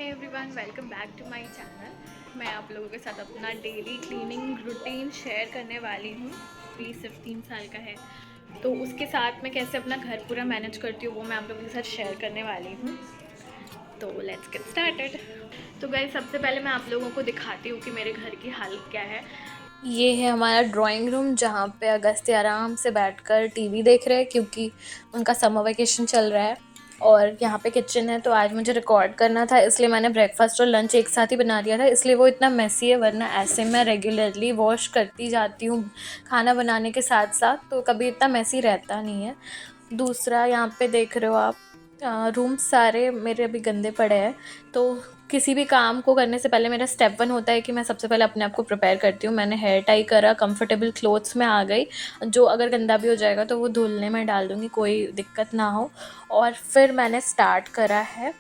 Hey everyone, welcome back to my channel. मैं आप लोगों के साथ अपना डेली क्लीनिंग रूटीन शेयर करने वाली हूँ। प्लीज़ सिर्फ 3 साल का है तो उसके साथ मैं कैसे अपना घर पूरा मैनेज करती हूँ वो मैं आप लोगों के साथ शेयर करने वाली हूँ। तो लेट्स गेट स्टार्टेड। तो गाइस, सबसे पहले मैं आप लोगों को दिखाती हूँ कि मेरे घर की हालत क्या है। ये है हमारा ड्राइंग रूम, जहाँ पे अगस्त्य आराम से बैठकर टीवी देख रहे हैं क्योंकि उनका समर वेकेशन चल रहा है। और यहाँ पे किचन है, तो आज मुझे रिकॉर्ड करना था इसलिए मैंने ब्रेकफास्ट और लंच एक साथ ही बना दिया था, इसलिए वो इतना मेसी है। वरना ऐसे मैं रेगुलरली वॉश करती जाती हूँ खाना बनाने के साथ साथ, तो कभी इतना मेसी रहता नहीं है। दूसरा, यहाँ पे देख रहे हो आप, रूम सारे मेरे अभी गंदे पड़े हैं। तो किसी भी काम को करने से पहले मेरा स्टेप 1 होता है कि मैं सबसे पहले अपने आप को प्रिपेयर करती हूँ। मैंने हेयर टाई करा, कंफर्टेबल क्लोथ्स में आ गई, जो अगर गंदा भी हो जाएगा तो वो धुलने में डाल दूँगी, कोई दिक्कत ना हो। और फिर मैंने स्टार्ट करा है।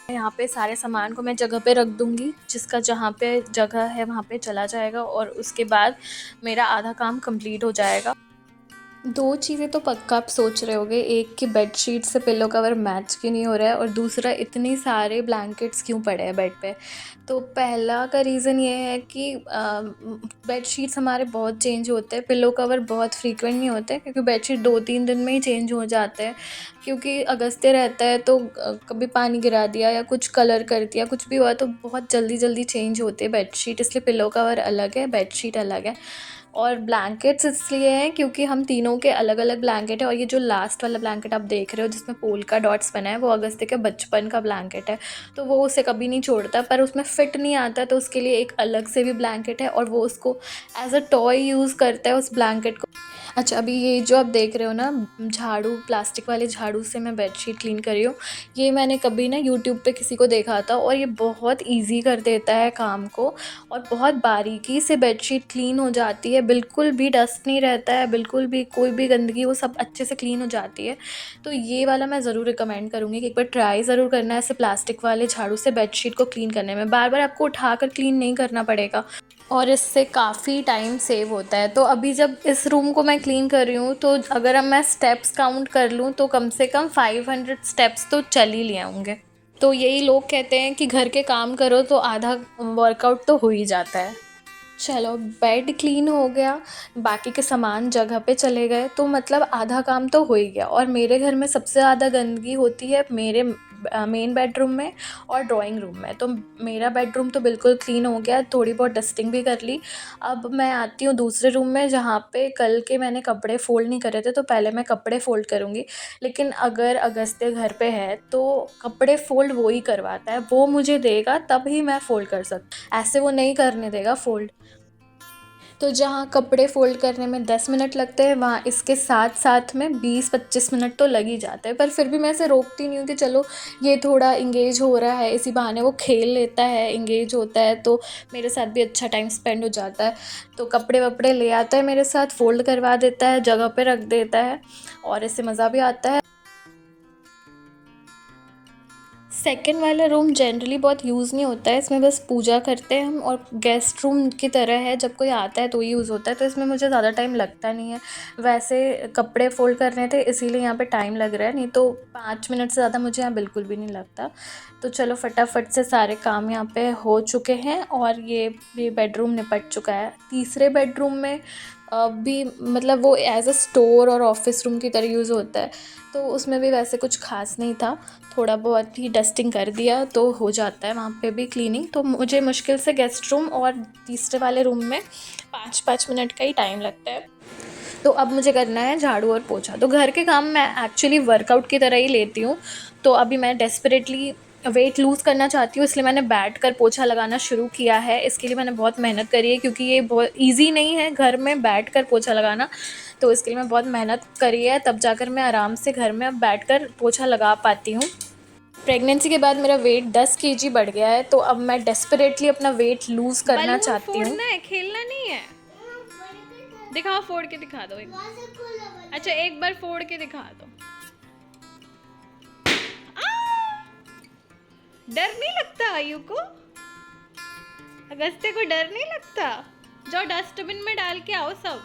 यहाँ पे सारे सामान को मैं जगह पे रख दूँगी, जिसका जहाँ पे जगह है वहाँ पे चला जाएगा, और उसके बाद मेरा आधा काम कंप्लीट हो जाएगा। 2 चीज़ें तो पक्का आप सोच रहे होगे, एक कि बेडशीट से पिलो कवर मैच क्यों नहीं हो रहा है, और दूसरा इतने सारे ब्लैंकेट्स क्यों पड़े हैं बेड पे। तो पहला का रीज़न ये है कि बेडशीट्स हमारे बहुत चेंज होते हैं, पिलो कवर बहुत फ्रीक्वेंट नहीं होते, क्योंकि बेडशीट 2-3 दिन में ही चेंज हो जाते हैं। क्योंकि अगस्त्य रहता है तो कभी पानी गिरा दिया या कुछ कलर कर दिया, कुछ भी हुआ तो बहुत जल्दी चेंज होती है बेडशीट, इसलिए पिलो कवर अलग है, बेडशीट अलग है। और ब्लैंकेट्स इसलिए हैं क्योंकि हम तीनों के अलग अलग ब्लैंकेट है, और ये जो लास्ट वाला ब्लैंकेट आप देख रहे हो जिसमें पोल्का डॉट्स बना है, वो अगस्त्य के बचपन का ब्लैंकेट है। तो वो उसे कभी नहीं छोड़ता, पर उसमें फिट नहीं आता, तो उसके लिए एक अलग से भी ब्लैंकेट है, और वो उसको एज अ टॉय यूज़ करता है उस ब्लैंकेट को। अच्छा, अभी ये जो आप देख रहे हो ना, झाड़ू, प्लास्टिक वाले झाड़ू से मैं बेडशीट क्लीन कर रही हूँ। ये मैंने कभी ना यूट्यूब पे किसी को देखा था, और ये बहुत ईजी कर देता है काम को, और बहुत बारीकी से बेडशीट क्लीन हो जाती है, बिल्कुल भी डस्ट नहीं रहता है, बिल्कुल भी कोई भी गंदगी, वो सब अच्छे से क्लीन हो जाती है। तो ये वाला मैं ज़रूर रिकमेंड करूँगी कि एक बार ट्राई ज़रूर करना है ऐसे प्लास्टिक वाले झाड़ू से बेडशीट को क्लीन करने में। बार बार आपको उठाकर क्लीन नहीं करना पड़ेगा, और इससे काफ़ी टाइम सेव होता है। तो अभी जब इस रूम को मैं क्लीन कर रही हूँ, तो अगर अब मैं स्टेप्स काउंट कर लूँ तो कम से कम 500 स्टेप्स तो चल ही लिए होंगे। तो यही लोग कहते हैं कि घर के काम करो तो आधा वर्कआउट तो हो ही जाता है। चलो, बेड क्लीन हो गया, बाकी के सामान जगह पे चले गए, तो मतलब आधा काम तो हो ही गया। और मेरे घर में सबसे ज़्यादा गंदगी होती है मेरे मेन बेडरूम में और ड्राइंग रूम में। तो मेरा बेडरूम तो बिल्कुल क्लीन हो गया, थोड़ी बहुत डस्टिंग भी कर ली। अब मैं आती हूँ दूसरे रूम में, जहाँ पे कल के मैंने कपड़े फ़ोल्ड नहीं करे थे, तो पहले मैं कपड़े फ़ोल्ड करूँगी। लेकिन अगर अगस्त्य घर पे है तो कपड़े फ़ोल्ड वो ही करवाता है, वो मुझे देगा तब ही मैं फ़ोल्ड कर ऐसे वो नहीं करने देगा फ़ोल्ड। तो जहाँ कपड़े फ़ोल्ड करने में 10 मिनट लगते हैं, वहाँ इसके साथ साथ में 20-25 मिनट तो लग ही जाते हैं। पर फिर भी मैं इसे रोकती नहीं हूँ कि चलो ये थोड़ा इंगेज हो रहा है, इसी बहाने वो खेल लेता है, इंगेज होता है, तो मेरे साथ भी अच्छा टाइम स्पेंड हो जाता है। तो कपड़े वपड़े ले आता है मेरे साथ, फ़ोल्ड करवा देता है, जगह पे रख देता है, और इससे मज़ा भी आता है। सेकंड वाला रूम जनरली बहुत यूज़ नहीं होता है, इसमें बस पूजा करते हैं हम, और गेस्ट रूम की तरह है, जब कोई आता है तो यूज़ होता है, तो इसमें मुझे ज़्यादा टाइम लगता नहीं है। वैसे कपड़े फ़ोल्ड करने थे इसीलिए यहाँ पे टाइम लग रहा है, नहीं तो 5 मिनट से ज़्यादा मुझे यहाँ बिल्कुल भी नहीं लगता। तो चलो, फटाफट से सारे काम यहाँ पे हो चुके हैं, और ये बेडरूम निपट चुका है। तीसरे बेडरूम में भी मतलब वो एज अ स्टोर और ऑफिस रूम की तरह यूज़ होता है, तो उसमें भी वैसे कुछ खास नहीं था, थोड़ा बहुत ही डस्टिंग कर दिया तो हो जाता है वहाँ पे भी क्लीनिंग। तो मुझे मुश्किल से गेस्ट रूम और तीसरे वाले रूम में 5-5 मिनट का ही टाइम लगता है। तो अब मुझे करना है झाड़ू और पोछा। तो घर के काम मैं एक्चुअली वर्कआउट की तरह ही लेती हूँ, तो अभी मैं डेस्परेटली वेट लूज़ करना चाहती हूँ, इसलिए मैंने बैठकर पोछा लगाना शुरू किया है। इसके लिए मैंने बहुत मेहनत करी है, क्योंकि ये बहुत ईज़ी नहीं है घर में बैठकर पोछा लगाना, तो इसके लिए मैं बहुत मेहनत करी है, तब जाकर मैं आराम से घर में अब बैठकर पोछा लगा पाती हूँ। प्रेगनेंसी के बाद मेरा वेट 10 केजी बढ़ गया है, तो अब मैं डेस्परेटली अपना वेट लूज़ करना बलून चाहती हूँ। फोड़ना है, खेलना नहीं है। दिखाओ, फोड़ के दिखा दो एक। अच्छा, एक बार फोड़ के दिखा दो। डर नहीं लगता आयु को? अगस्त्य को डर नहीं लगता? जाओ डस्टबिन में डाल के आओ सब।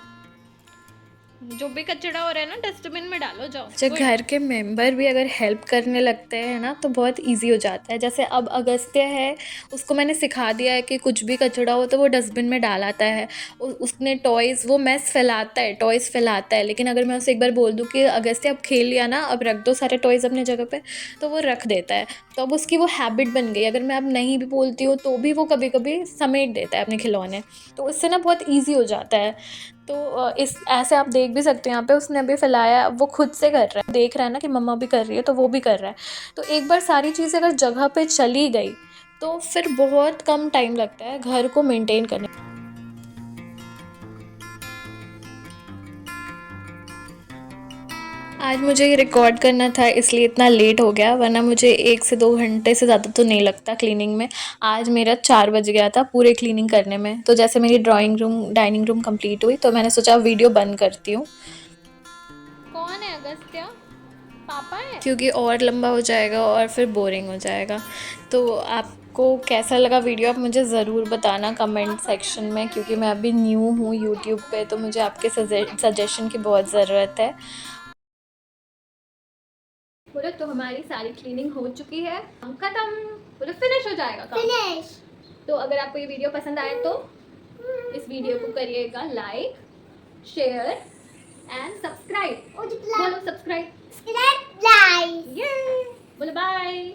जो भी कचरा हो रहा है ना डस्टबिन में डालो जाओ। जो घर के मेंबर भी अगर हेल्प करने लगते हैं ना तो बहुत इजी हो जाता है। जैसे अब अगस्त्य है, उसको मैंने सिखा दिया है कि कुछ भी कचरा हो तो वो डस्टबिन में डाल आता है। उसने टॉयज़, वो मैस फैलाता है, टॉयज़ फैलाता है, लेकिन अगर मैं उसे एक बार बोल दूँ कि अगस्त्य अब खेल लिया ना, अब रख दो सारे टॉयज़ अपनी जगह पे, तो वो रख देता है। तो अब उसकी वो हैबिट बन गई। अगर मैं अब नहीं भी बोलती हूँ तो भी वो कभी कभी समेट देता है अपने खिलौने, तो उससे ना बहुत ईजी हो जाता है। तो इस ऐसे आप देख भी सकते हैं, यहाँ पे उसने अभी फैलाया, वो खुद से कर रहा है, देख रहा है ना कि मम्मा भी कर रही है तो वो भी कर रहा है। तो एक बार सारी चीज़ें अगर जगह पे चली गई तो फिर बहुत कम टाइम लगता है घर को मेंटेन करने। आज मुझे ये रिकॉर्ड करना था इसलिए इतना लेट हो गया, वरना मुझे 1 से 2 घंटे से ज़्यादा तो नहीं लगता क्लीनिंग में। आज मेरा 4 बज गया था पूरे क्लीनिंग करने में। तो जैसे मेरी drawing room, dining room complete हुई तो मैंने सोचा वीडियो बंद करती हूँ, कौन है अगस्त्य? पापा है? क्योंकि और लंबा हो जाएगा और फिर बोरिंग हो जाएगा। तो आपको कैसा लगा वीडियो आप मुझे ज़रूर बताना कमेंट सेक्शन में, क्योंकि मैं अभी न्यू हूँ यूट्यूब पे, तो मुझे आपके सजेशन की बहुत ज़रूरत है। बोलो, तो हमारी सारी क्लीनिंग हो चुकी है, खत्म, बोलो फिनिश हो जाएगा काम। फिनिश। तो अगर आपको ये वीडियो पसंद आए तो इस वीडियो को करिएगा लाइक, शेयर एंड सब्सक्राइब। बोलो सब्सक्राइब, ये बोलो बाय।